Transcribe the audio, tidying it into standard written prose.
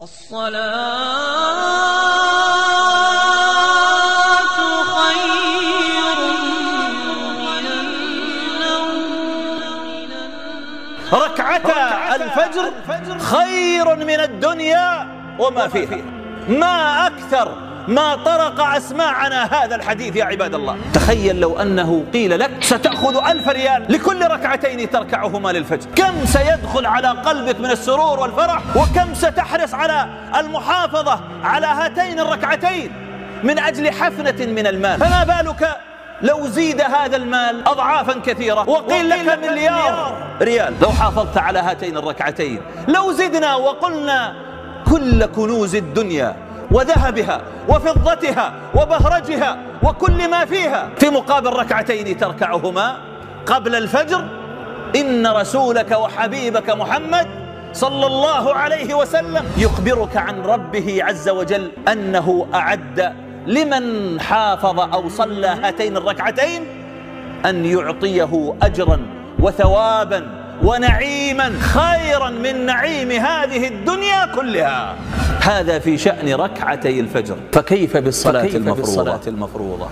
الصلاة خير من النوم. ركعتا الفجر خير من الدنيا وما فيها. ما أكثر ما طرق أسماعنا هذا الحديث يا عباد الله. تخيل لو أنه قيل لك ستأخذ 1000 ريال لكل ركعتين تركعهما للفجر، كم سيدخل على قلبك من السرور والفرح، وكم ستحرص على المحافظة على هاتين الركعتين من أجل حفنة من المال. فما بالك لو زيد هذا المال أضعافا كثيرة وقيل لك مليار ريال لو حافظت على هاتين الركعتين. لو زدنا وقلنا كل كنوز الدنيا وذهبها وفضتها وبهرجها وكل ما فيها في مقابل ركعتين تركعهما قبل الفجر، إن رسولك وحبيبك محمد صلى الله عليه وسلم يخبرك عن ربه عز وجل أنه أعد لمن حافظ أو صلى هاتين الركعتين أن يعطيه أجرا وثوابا ونعيما خيرا من نعيم هذه الدنيا كلها. هذا في شأن ركعتي الفجر، فكيف بالصلاة المفروضة؟